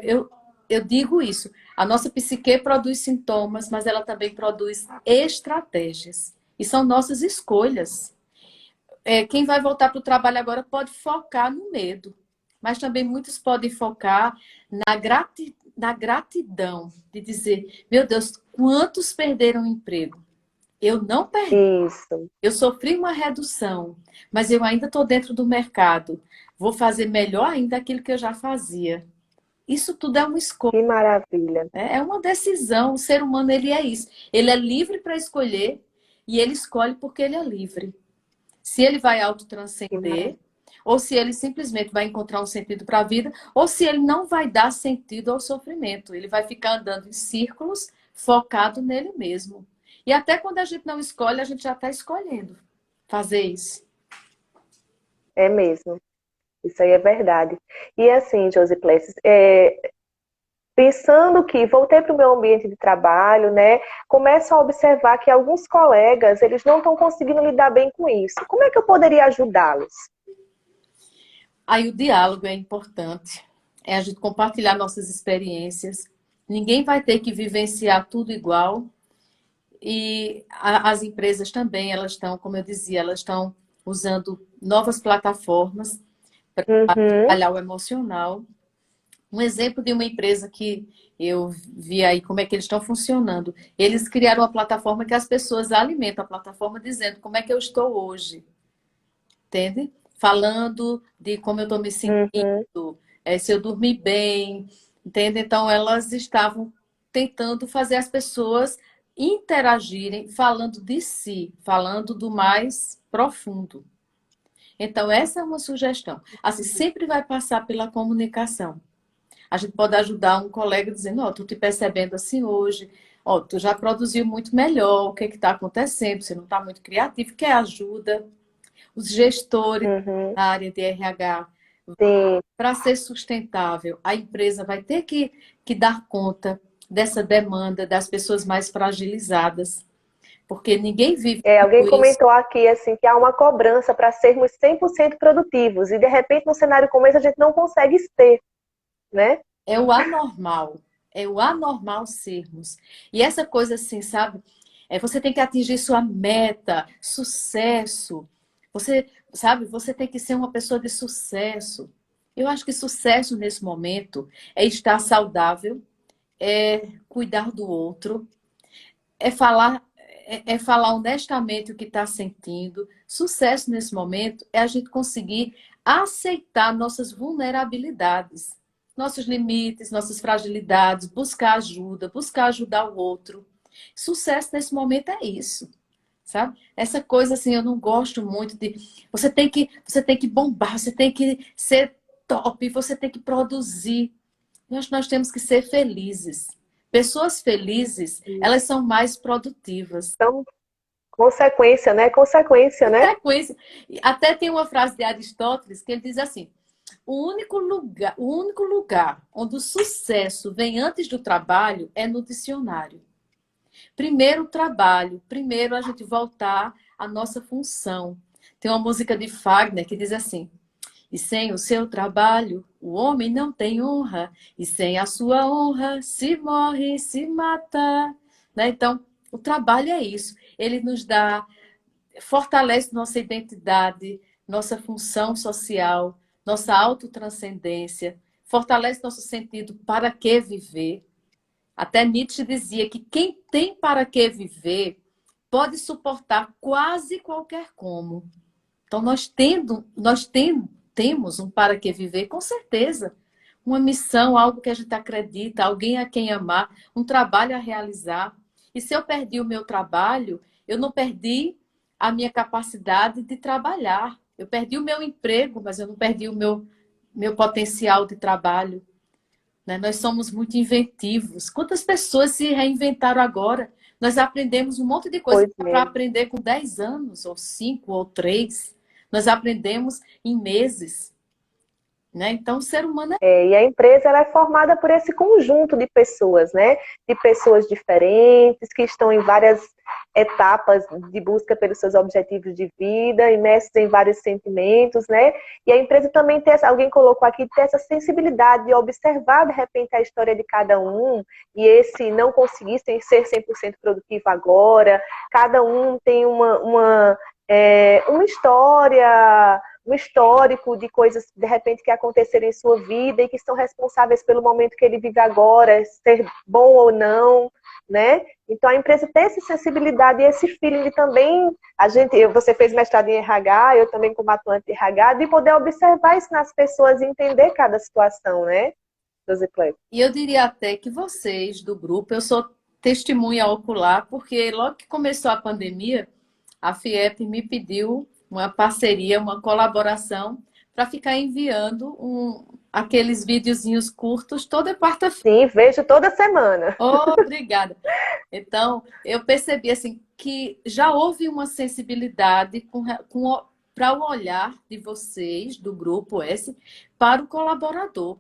eu digo isso. A nossa psique produz sintomas, mas ela também produz estratégias. E são nossas escolhas. Quem vai voltar para o trabalho agora pode focar no medo, mas também muitos podem focar na gratidão, de dizer, meu Deus, quantos perderam o emprego? Eu não perdi. Isso, Eu sofri uma redução, mas eu ainda estou dentro do mercado. Vou fazer melhor ainda aquilo que eu já fazia. Isso tudo é uma escolha, que maravilha. é uma decisão. O ser humano, ele é isso. Ele é livre para escolher e ele escolhe porque ele é livre. Se ele vai Que maravilha. autotranscender, ou se ele simplesmente vai encontrar um sentido para a vida, ou se ele não vai dar sentido ao sofrimento. Ele vai ficar andando em círculos, focado nele mesmo. E até quando a gente não escolhe, a gente já está escolhendo fazer isso. É mesmo. Isso aí é verdade. E assim, Josi Plessis, pensando que voltei para o meu ambiente de trabalho, né? Começo a observar que alguns colegas, eles não estão conseguindo lidar bem com isso. Como é que eu poderia ajudá-los? Aí o diálogo é importante. É a gente compartilhar nossas experiências. Ninguém vai ter que vivenciar tudo igual. E as empresas também, elas estão, como eu dizia, elas estão usando novas plataformas para Uhum, trabalhar o emocional. Um exemplo de uma empresa que eu vi aí como é que eles estão funcionando. Eles criaram uma plataforma que as pessoas alimentam a plataforma dizendo como é que eu estou hoje, entende? Falando de como eu estou me uhum. sentindo, se eu dormi bem, entende? Então elas estavam tentando fazer as pessoas interagirem, falando de si, falando do mais profundo. Então essa é uma sugestão. Assim, sempre vai passar pela comunicação. A gente pode ajudar um colega dizendo, ó, oh, tô te percebendo assim hoje, ó, oh, tu já produziu muito melhor, o que está acontecendo? Você não está muito criativo, quer ajuda? Os gestores Uhum, da área de RH, sim. para ser sustentável, a empresa vai ter que dar conta dessa demanda das pessoas mais fragilizadas, porque ninguém vive Alguém com isso. comentou aqui assim que há uma cobrança para sermos 100% produtivos e de repente num cenário como esse a gente não consegue ser, né? É o anormal. É o anormal sermos. E essa coisa assim, sabe? Você tem que atingir sua meta, sucesso. Você, sabe, você tem que ser uma pessoa de sucesso. Eu acho que sucesso nesse momento é estar saudável, é cuidar do outro, é falar honestamente o que está sentindo. Sucesso nesse momento é a gente conseguir aceitar nossas vulnerabilidades, nossos limites, nossas fragilidades, buscar ajudar o outro. Sucesso nesse momento é isso, sabe? Essa coisa assim, eu não gosto muito de você tem que bombar, você tem que ser top, você tem que produzir. Eu acho que nós temos que ser felizes. Pessoas felizes, elas são mais produtivas. Então, consequência, né? Consequência, né? Consequência. Até tem uma frase de Aristóteles que ele diz assim: o único lugar onde o sucesso vem antes do trabalho é no dicionário. Primeiro o trabalho, primeiro a gente voltar à nossa função. Tem uma música de Fagner que diz assim: e sem o seu trabalho, o homem não tem honra, e sem a sua honra, se morre, se mata. Né? Então, o trabalho é isso. Ele nos dá, fortalece nossa identidade, nossa função social, nossa autotranscendência, fortalece nosso sentido para que viver. Até Nietzsche dizia que quem tem para que viver pode suportar quase qualquer como. Então, temos um para que viver, com certeza. uma missão, algo que a gente acredita, alguém a quem amar, um trabalho a realizar. E se eu perdi o meu trabalho, eu não perdi a minha capacidade de trabalhar. Eu perdi o meu emprego, mas eu não perdi o meu potencial de trabalho. Né? Nós somos muito inventivos. Quantas pessoas se reinventaram agora? Nós aprendemos um monte de coisa Pois para é. aprender com 10 anos, ou 5, ou 3. Nós aprendemos em meses. Né? Então, o ser humano é... E a empresa ela é formada por esse conjunto de pessoas, né? De pessoas diferentes, que estão em várias etapas de busca pelos seus objetivos de vida, imersos em vários sentimentos, né? E a empresa também tem, alguém colocou aqui, tem essa sensibilidade de observar, de repente, a história de cada um, e esse não conseguir ser 100% produtivo agora. Cada um tem uma história, um histórico de coisas, de repente, que aconteceram em sua vida e que são responsáveis pelo momento que ele vive agora, ser bom ou não, né? Então, a empresa tem essa sensibilidade e esse feeling de também, você fez mestrado em RH, eu também como atuante de RH, de poder observar isso nas pessoas e entender cada situação, né, Josiclé? E eu diria até que vocês do grupo, eu sou testemunha ocular, porque logo que começou a pandemia, a FIEP me pediu uma parceria, uma colaboração para ficar enviando aqueles videozinhos curtos toda quarta-feira. Sim, vejo toda semana. Obrigada. Então, eu percebi assim que já houve uma sensibilidade para o olhar de vocês, do grupo S, para o colaborador.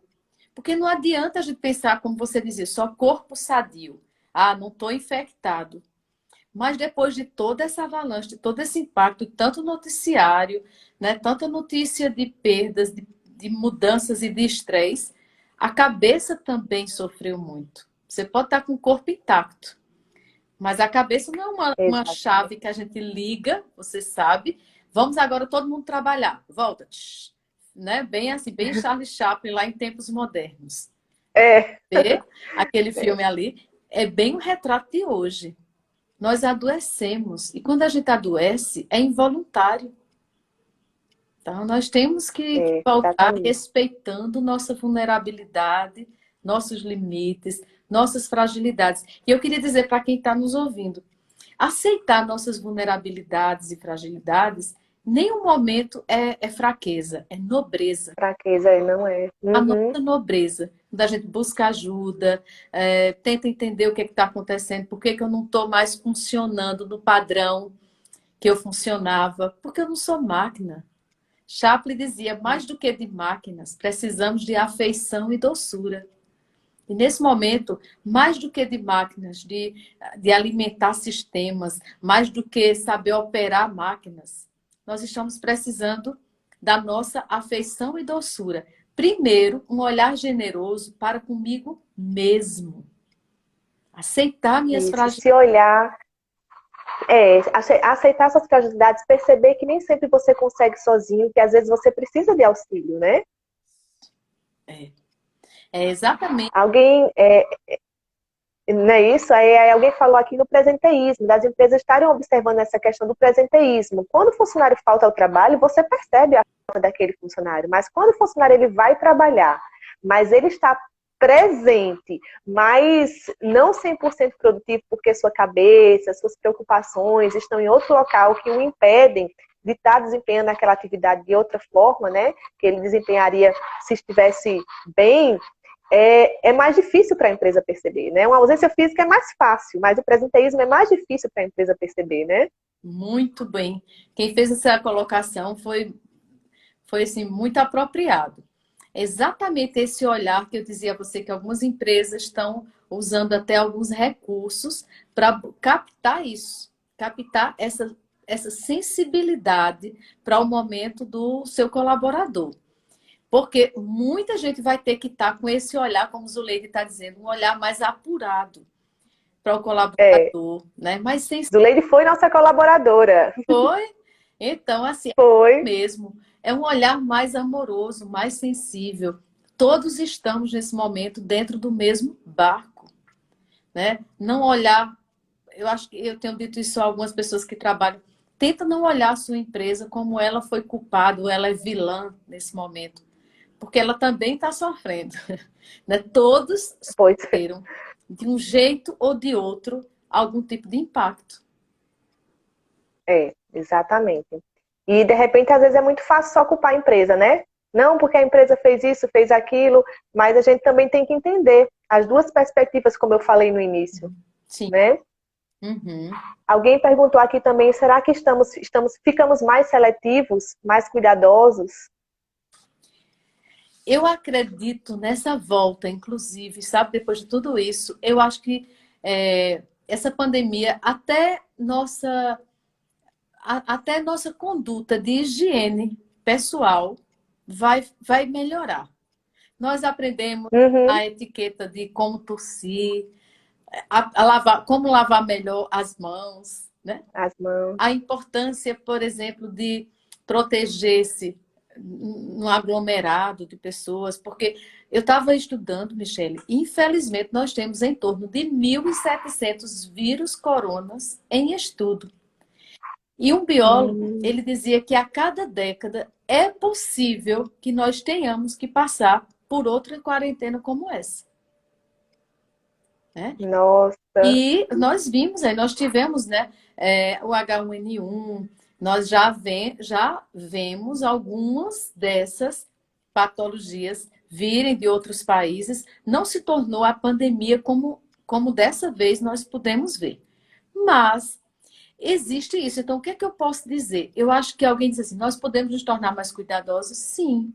Porque não adianta a gente pensar, como você dizia, só corpo sadio. Ah, não estou infectado. Mas depois de toda essa avalanche, de todo esse impacto, tanto noticiário, né, tanta notícia de perdas, de mudanças e de estresse, a cabeça também sofreu muito. Você pode estar com o corpo intacto, mas a cabeça não é uma Exatamente. chave que a gente liga, você sabe. Vamos agora todo mundo trabalhar. Volta. Tch, né? Bem assim, bem Charlie Chaplin lá em tempos modernos. É, Vê aquele é. filme ali, é bem o retrato de hoje. Nós adoecemos. E quando a gente adoece, é involuntário. Então, nós temos que voltar Exatamente. respeitando nossa vulnerabilidade, nossos limites, nossas fragilidades. E eu queria dizer para quem está nos ouvindo, aceitar nossas vulnerabilidades e fragilidades, nenhum momento é fraqueza, é nobreza. Fraqueza aí não é. A Uhum. nossa nobreza, quando a gente busca ajuda, tenta entender o que está acontecendo, por que eu não estou mais funcionando no padrão que eu funcionava, porque eu não sou máquina. Chaplin dizia, mais do que de máquinas, precisamos de afeição e doçura. E nesse momento, mais do que de máquinas, de alimentar sistemas, mais do que saber operar máquinas, nós estamos precisando da nossa afeição e doçura. Primeiro, um olhar generoso para comigo mesmo. Aceitar minhas Isso, fragilidades. se olhar, aceitar suas fragilidades, perceber que nem sempre você consegue sozinho, que às vezes você precisa de auxílio, né? É, é exatamente. Alguém, não é isso? Aí alguém falou aqui no presenteísmo, das empresas estarem observando essa questão do presenteísmo. Quando o funcionário falta ao trabalho, você percebe a falta daquele funcionário, mas quando o funcionário ele vai trabalhar, mas ele está presente, mas não 100% produtivo porque sua cabeça, suas preocupações estão em outro local que o impedem de estar desempenhando aquela atividade de outra forma, né? Que ele desempenharia se estivesse bem, é mais difícil para a empresa perceber, né? Uma ausência física é mais fácil, mas o presenteísmo é mais difícil para a empresa perceber, né? Muito bem. Quem fez essa colocação foi assim, muito apropriado. Exatamente esse olhar que eu dizia a você que algumas empresas estão usando até alguns recursos para captar isso, captar essa sensibilidade para o momento do seu colaborador. Porque muita gente vai ter que estar com esse olhar, como o Zuleide está dizendo, um olhar mais apurado para o É, colaborador, né? Mais sensível. Zuleide foi nossa colaboradora. Então, assim, é Foi. mesmo. É um olhar mais amoroso, mais sensível. Todos estamos nesse momento dentro do mesmo barco, né? Não olhar, eu acho que eu tenho dito isso a algumas pessoas que trabalham, tenta não olhar a sua empresa como ela foi culpada ou ela é vilã nesse momento. porque ela também está sofrendo. Né? Todos Pois sofreram, de um jeito ou de outro, algum tipo de impacto. é, exatamente. E de repente, às vezes é muito fácil só culpar a empresa, né? Não porque a empresa fez isso, fez aquilo, mas a gente também tem que entender as duas perspectivas, como eu falei no início, Sim. né? Uhum. Alguém perguntou aqui também, será que ficamos mais seletivos, mais cuidadosos? Eu acredito nessa volta, inclusive, sabe, depois de tudo isso, eu acho que essa pandemia, até nossa conduta de higiene pessoal vai melhorar. Nós aprendemos Uhum, a etiqueta de como tossir, como lavar melhor as mãos, né? as mãos. A importância, por exemplo, de proteger-se no aglomerado de pessoas, porque eu estava estudando, Michele, e infelizmente nós temos em torno de 1.700 vírus coronas em estudo. E um biólogo, Hum, ele dizia que a cada década é possível que nós tenhamos que passar por outra quarentena como essa, né? nossa. E nós vimos aí, nós tivemos, né, o H1N1, nós já vemos algumas dessas patologias virem de outros países, não se tornou a pandemia como dessa vez nós pudemos ver. Mas existe isso. Então, o que é que eu posso dizer? Eu acho que alguém diz assim, nós podemos nos tornar mais cuidadosos? Sim.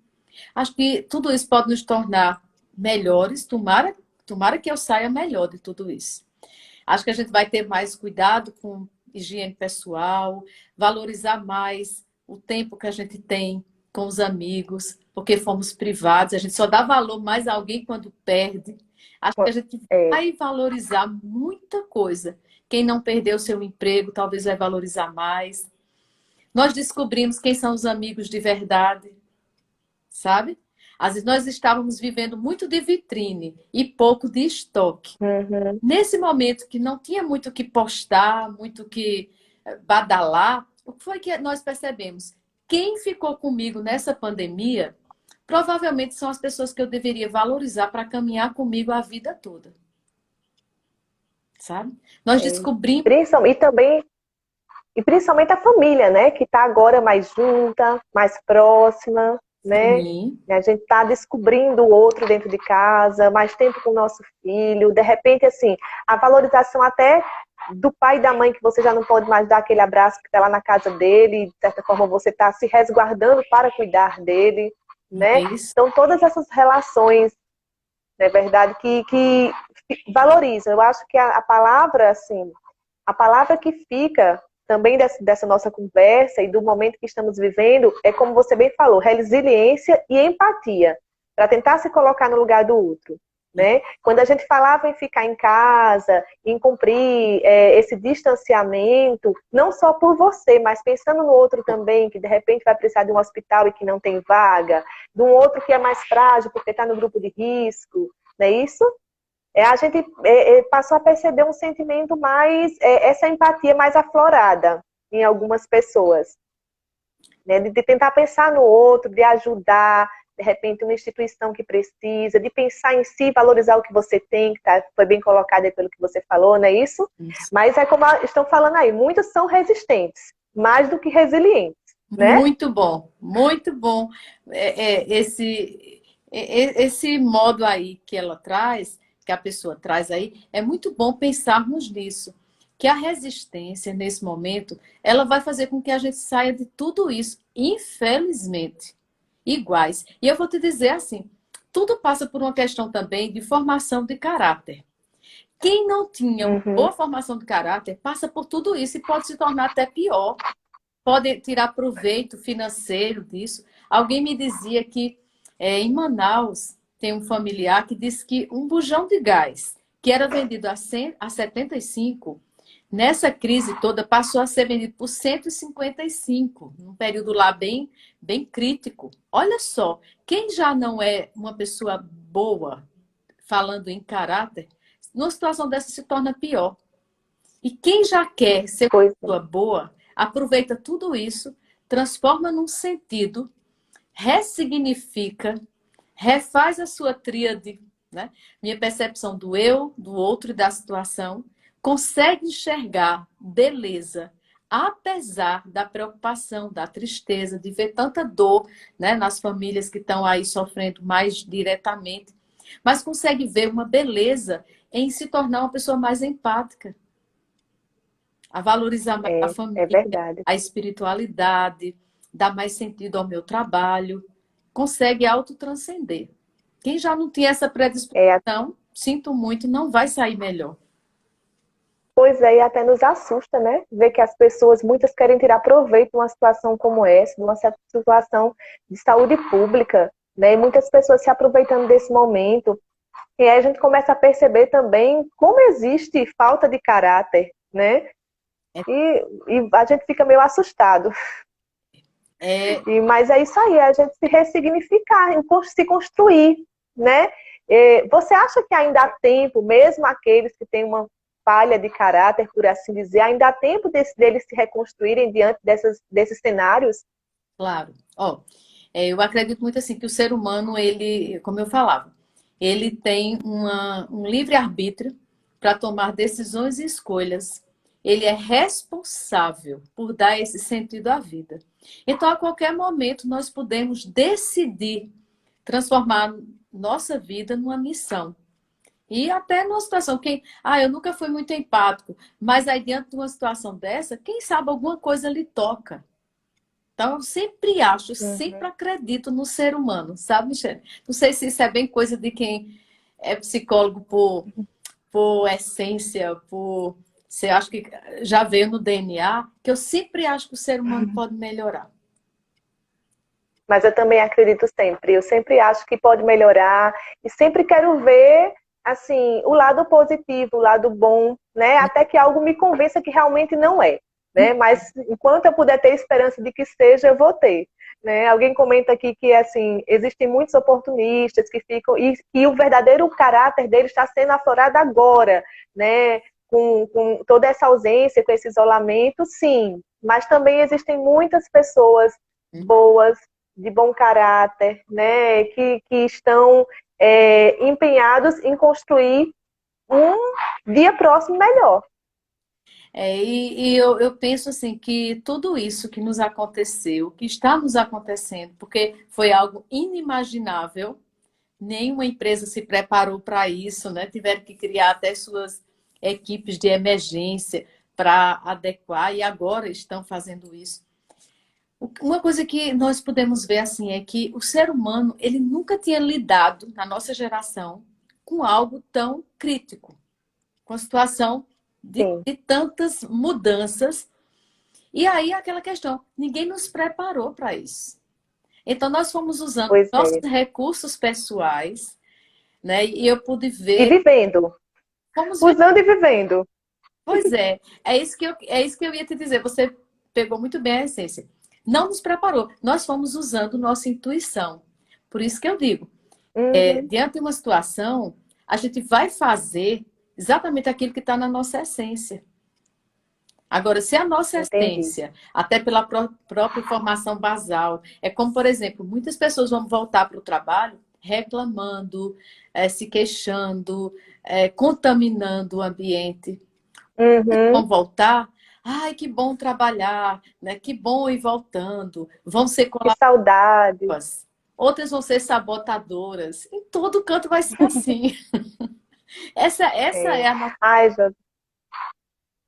Acho que tudo isso pode nos tornar melhores. Tomara que eu saia melhor de tudo isso. Acho que a gente vai ter mais cuidado com higiene pessoal, valorizar mais o tempo que a gente tem com os amigos, porque fomos privados. A gente só dá valor mais a alguém quando perde. Acho que a gente É, vai valorizar muita coisa. Quem não perdeu seu emprego, talvez vai valorizar mais. Nós descobrimos quem são os amigos de verdade, sabe? Às vezes nós estávamos vivendo muito de vitrine e pouco de estoque. uhum, Nesse momento que não tinha muito o que postar, muito o que badalar, o que foi que nós percebemos? Quem ficou comigo nessa pandemia provavelmente são as pessoas que eu deveria valorizar para caminhar comigo a vida toda, sabe? Nós é. descobrimos. E principalmente a família, né? Que está agora mais junta, mais próxima, né? Sim, E a gente está descobrindo o outro dentro de casa, mais tempo com o nosso filho. De repente, assim, a valorização até do pai e da mãe, que você já não pode mais dar aquele abraço que está lá na casa dele, de certa forma você está se resguardando para cuidar dele, é né? isso. Então, todas essas relações, é verdade, que valorizam. Eu acho que a palavra, assim, a palavra que fica também dessa nossa conversa e do momento que estamos vivendo é, como você bem falou, resiliência e empatia, para tentar se colocar no lugar do outro. Né? Quando a gente falava em ficar em casa, em cumprir esse distanciamento, não só por você, mas pensando no outro também, que de repente vai precisar de um hospital e que não tem vaga, de um outro que é mais frágil porque está no grupo de risco, não é isso? A gente passou a perceber um sentimento mais, essa empatia mais aflorada em algumas pessoas, né? De tentar pensar no outro, de ajudar, de repente, uma instituição que precisa, de pensar em si, valorizar o que você tem, que foi bem colocado aí pelo que você falou, não é isso? Isso. Mas é como estão falando aí, muitos são resistentes, mais do que resilientes, né? Muito bom, muito bom. Esse modo aí que ela traz, que a pessoa traz aí, é muito bom pensarmos nisso. Que a resistência, nesse momento, ela vai fazer com que a gente saia de tudo isso, infelizmente, iguais. E eu vou te dizer assim, tudo passa por uma questão também de formação de caráter. Quem não tinha uma Uhum, boa formação de caráter passa por tudo isso e pode se tornar até pior, pode tirar proveito financeiro disso. Alguém me dizia que em Manaus tem um familiar que disse que um bujão de gás que era vendido a 75, nessa crise toda passou a ser vendido por 155, num período lá bem crítico. Olha só, quem já não é uma pessoa boa, falando em caráter, numa situação dessa se torna pior. E quem já quer ser uma pois pessoa boa, aproveita tudo isso, transforma num sentido, ressignifica refaz a sua tríade, né? Minha percepção do eu, do outro e da situação, consegue enxergar beleza, apesar da preocupação, da tristeza, de ver tanta dor, né, nas famílias que estão aí sofrendo mais diretamente, mas consegue ver uma beleza em se tornar uma pessoa mais empática, a valorizar mais a É família, verdade. a espiritualidade, dar mais sentido ao meu trabalho, consegue autotranscender. Quem já não tinha essa É, predisposição, sinto muito, não vai sair melhor. pois é, e até nos assusta, né? Ver que as pessoas, muitas querem tirar proveito de uma situação como essa, de uma certa situação de saúde pública, né? E muitas pessoas se aproveitando desse momento. E aí a gente começa a perceber também como existe falta de caráter, né? E a gente fica meio assustado. É, Mas é isso aí, é a gente se ressignificar, se construir, né? Você acha que ainda há tempo, mesmo aqueles que têm uma falha de caráter, por assim dizer, ainda há tempo deles se reconstruírem diante desses cenários? claro. Ó, eu acredito muito assim que o ser humano, ele, como eu falava, ele tem um livre-arbítrio para tomar decisões e escolhas. Ele é responsável por dar esse sentido à vida. Então, a qualquer momento, nós podemos decidir transformar nossa vida numa missão. E até numa situação, eu nunca fui muito empático, mas aí diante de uma situação dessa, quem sabe alguma coisa lhe toca. Então, eu sempre acho, sempre Uhum. acredito no ser humano, sabe, Michele? Não sei se isso é bem coisa de quem é psicólogo por essência, por. Você acha que já veio no DNA, que eu sempre acho que o ser humano pode melhorar. Mas eu também acredito sempre. Eu sempre acho que pode melhorar e sempre quero ver assim o lado positivo, o lado bom, né? Até que algo me convença que realmente não é, né? Mas enquanto eu puder ter esperança de que seja, eu vou ter. Né? Alguém comenta aqui que assim existem muitos oportunistas que ficam e o verdadeiro caráter dele está sendo aflorado agora, né? Com toda essa ausência, com esse isolamento, sim. Mas também existem muitas pessoas boas, de bom caráter, né, que estão empenhados em construir um dia próximo melhor. E eu penso assim que tudo isso que nos aconteceu, que está nos acontecendo, porque foi algo inimaginável, nenhuma empresa se preparou para isso, né? Tiveram que criar até suas equipes de emergência para adequar, e agora estão fazendo isso. Uma coisa que nós podemos ver assim é que o ser humano, ele nunca tinha lidado, na nossa geração, com algo tão crítico, com a situação Sim, de tantas mudanças. E aí aquela questão, ninguém nos preparou para isso. Então nós fomos usando pois nossos é. recursos pessoais, né? E eu pude E ver, vivendo, fomos ver. usando e vivendo. Pois é isso que eu ia te dizer. Você pegou muito bem a essência. Não nos preparou. Nós fomos usando nossa intuição. Por isso que eu digo, Uhum, diante de uma situação, a gente vai fazer exatamente aquilo que está na nossa essência. Agora, se a nossa entendi. essência, até pela própria formação basal, é como, por exemplo, muitas pessoas vão voltar para o trabalho reclamando, se queixando, contaminando o ambiente. Vão Uhum, voltar, ai, que bom trabalhar, né? Que bom ir voltando. Vão ser que saudade. colaboradoras, outras vão ser sabotadoras. Em todo canto vai ser assim. Essa É. é a natureza. Ai,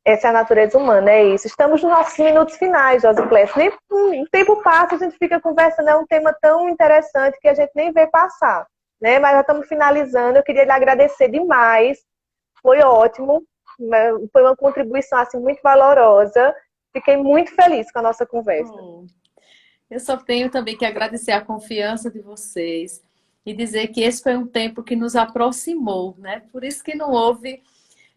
essa é a natureza humana, é isso. Estamos nos nossos minutos finais, Josiclés. Nem o tempo passa, a gente fica conversando, é um tema tão interessante que a gente nem vê passar, né? Mas já estamos finalizando. Eu queria lhe agradecer demais. Foi ótimo, né? Foi uma contribuição assim muito valorosa. Fiquei muito feliz com a nossa conversa. Eu só tenho também que agradecer a confiança de vocês e dizer que esse foi um tempo que nos aproximou, né? Por isso que não houve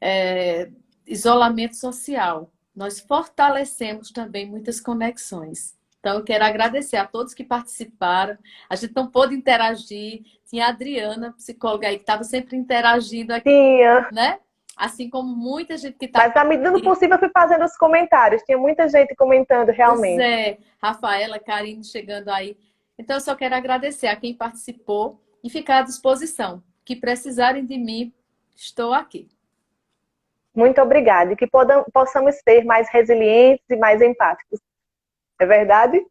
é, isolamento social. Nós fortalecemos também muitas conexões. Então, eu quero agradecer a todos que participaram. A gente não pôde interagir. Tinha a Adriana, psicóloga aí, que estava sempre interagindo aqui, Tinha, né? Assim como muita gente que estava mas na medida do aqui. possível eu fui fazendo os comentários. Tinha muita gente comentando Pois realmente. é, Rafaela, Karine chegando aí. Então, eu só quero agradecer a quem participou e ficar à disposição. Que precisarem de mim, estou aqui. Muito obrigada. E que possamos ser mais resilientes e mais empáticos. É verdade?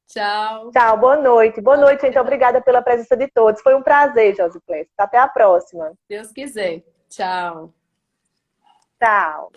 Tchau. Tchau, boa noite. Boa noite, gente. Obrigada pela presença de todos. Foi um prazer, Josiclésia. Até a próxima. Deus quiser. Tchau. Tchau.